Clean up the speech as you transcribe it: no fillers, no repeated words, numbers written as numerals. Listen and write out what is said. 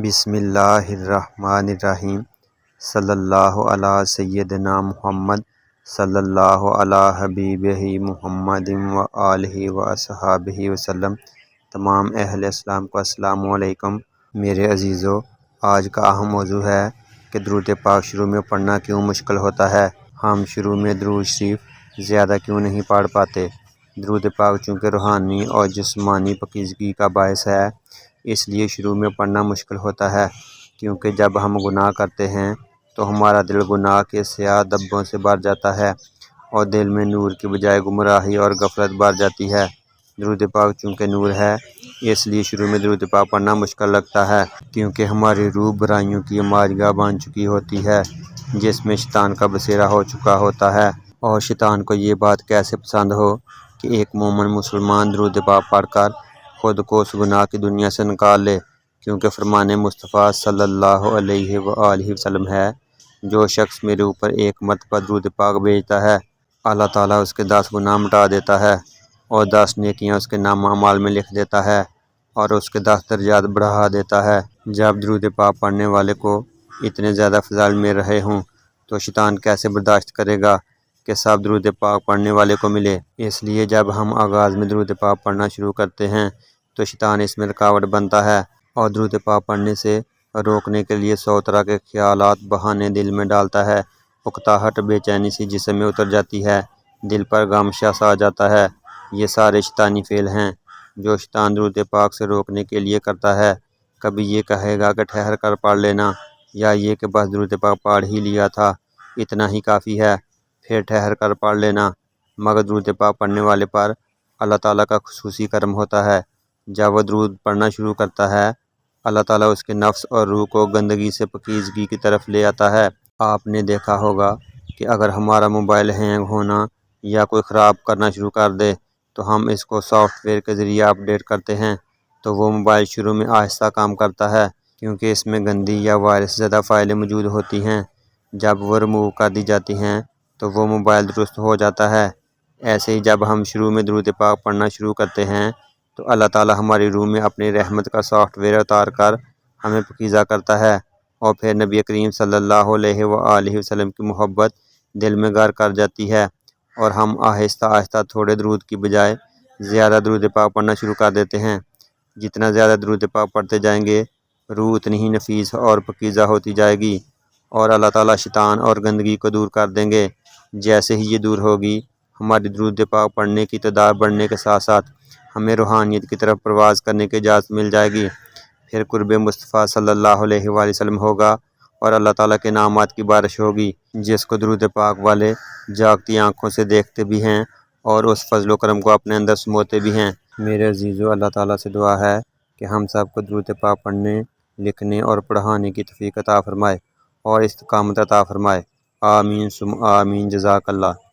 بسم اللہ الرحمن الرحیم۔ صلی اللہ علی سیدنا محمد، صلی اللہ علی حبیبہ محمد و آلہ و اصحابہ وسلم۔ تمام اہل اسلام کو السلام علیکم۔ میرے عزیزو، آج کا اہم موضوع ہے کہ درود پاک شروع میں پڑھنا کیوں مشکل ہوتا ہے۔ ہم شروع میں درود شریف زیادہ کیوں نہیں پڑھ پاتے؟ درود پاک چونکہ روحانی اور جسمانی پاکیزگی کا باعث ہے، اس لیے شروع میں پڑھنا مشکل ہوتا ہے، کیونکہ جب ہم گناہ کرتے ہیں تو ہمارا دل گناہ کے سیاہ دبوں سے بھر جاتا ہے اور دل میں نور کی بجائے گمراہی اور غفلت بھر جاتی ہے۔ درود پاک چونکہ نور ہے، اس لیے شروع میں درود پاک پڑھنا مشکل لگتا ہے، کیونکہ ہماری روح برائیوں کی مارگاہ بن چکی ہوتی ہے، جس میں شیطان کا بسیرا ہو چکا ہوتا ہے۔ اور شیطان کو یہ بات کیسے پسند ہو کہ ایک مومن مسلمان درود پاک پڑھ کر خود کو اس گناہ کی دنیا سے نکال لے، کیونکہ فرمان مصطفیٰ صلی اللہ علیہ وآلہ وسلم ہے، جو شخص میرے اوپر ایک مرتبہ درود پاک بھیجتا ہے، اللہ تعالیٰ اس کے 10 گناہ مٹا دیتا ہے اور 10 نیکیاں اس کے نامہ اعمال میں لکھ دیتا ہے اور اس کے 10 درجات بڑھا دیتا ہے۔ جب درود پاک پڑھنے والے کو اتنے زیادہ فضائل مل رہے ہوں تو شیطان کیسے برداشت کرے گا کہ سب درود پاک پڑھنے والے کو ملے؟ اس لیے جب ہم آغاز میں درود پاک پڑھنا شروع کرتے ہیں تو شیطان اس میں رکاوٹ بنتا ہے اور درود پاک پڑھنے سے روکنے کے لیے 100 طرح کے خیالات بہانے دل میں ڈالتا ہے۔ اکتاہٹ، بے چینی سی جسم میں اتر جاتی ہے، دل پر غم سا جاتا ہے۔ یہ سارے شیطانی فعل ہیں جو شیطان درود پاک سے روکنے کے لیے کرتا ہے۔ کبھی یہ کہے گا کہ ٹھہر کر پڑھ لینا، یا یہ کہ بس درود پاک پڑھ ہی لیا تھا، اتنا ہی کافی ہے، پھر ٹھہر کر پڑھ لینا۔ مگر درود پاک پڑھنے والے پر اللہ تعالیٰ کا خصوصی کرم ہوتا ہے۔ جب وہ درود پڑھنا شروع کرتا ہے، اللہ تعالیٰ اس کے نفس اور روح کو گندگی سے پاکیزگی کی طرف لے آتا ہے۔ آپ نے دیکھا ہوگا کہ اگر ہمارا موبائل ہینگ ہونا یا کوئی خراب کرنا شروع کر دے تو ہم اس کو سافٹ ویئر کے ذریعے اپڈیٹ کرتے ہیں تو وہ موبائل شروع میں آہستہ کام کرتا ہے، کیونکہ اس میں گندی یا وائرس زدہ فائلیں موجود ہوتی ہیں۔ جب وہ ریموو کر دی جاتی ہیں تو وہ موبائل درست ہو جاتا ہے۔ ایسے ہی جب ہم شروع میں درود پاک پڑھنا شروع کرتے ہیں تو اللہ تعالیٰ ہماری روح میں اپنی رحمت کا سافٹ ویئر اتار کر ہمیں پاکیزہ کرتا ہے، اور پھر نبی کریم صلی اللہ علیہ وآلہ وسلم کی محبت دل میں گھر کر جاتی ہے، اور ہم آہستہ آہستہ تھوڑے درود کی بجائے زیادہ درود پاک پڑھنا شروع کر دیتے ہیں۔ جتنا زیادہ درود پاک پڑھتے جائیں گے، روح اتنی ہی نفیس اور پاکیزہ ہوتی جائے گی، اور اللہ تعالیٰ شیطان اور گندگی کو دور کر دیں گے۔ جیسے ہی یہ دور ہوگی، ہماری درود پاک پڑھنے کی تعداد بڑھنے کے ساتھ ساتھ ہمیں روحانیت کی طرف پرواز کرنے کی اجازت مل جائے گی۔ پھر قرب مصطفیٰ صلی اللہ علیہ وآلہ وسلم ہوگا اور اللہ تعالیٰ کے انعامات کی بارش ہوگی، جس کو درود پاک والے جاگتی آنکھوں سے دیکھتے بھی ہیں اور اس فضل و کرم کو اپنے اندر سموتے بھی ہیں۔ میرے عزیزو، اللہ تعالیٰ سے دعا ہے کہ ہم سب کو درود پاک پڑھنے، لکھنے اور پڑھانے کی توفیق عطا فرمائے اور استقامت عطا فرمائے۔ آمین ثم آمین۔ جزاک اللہ۔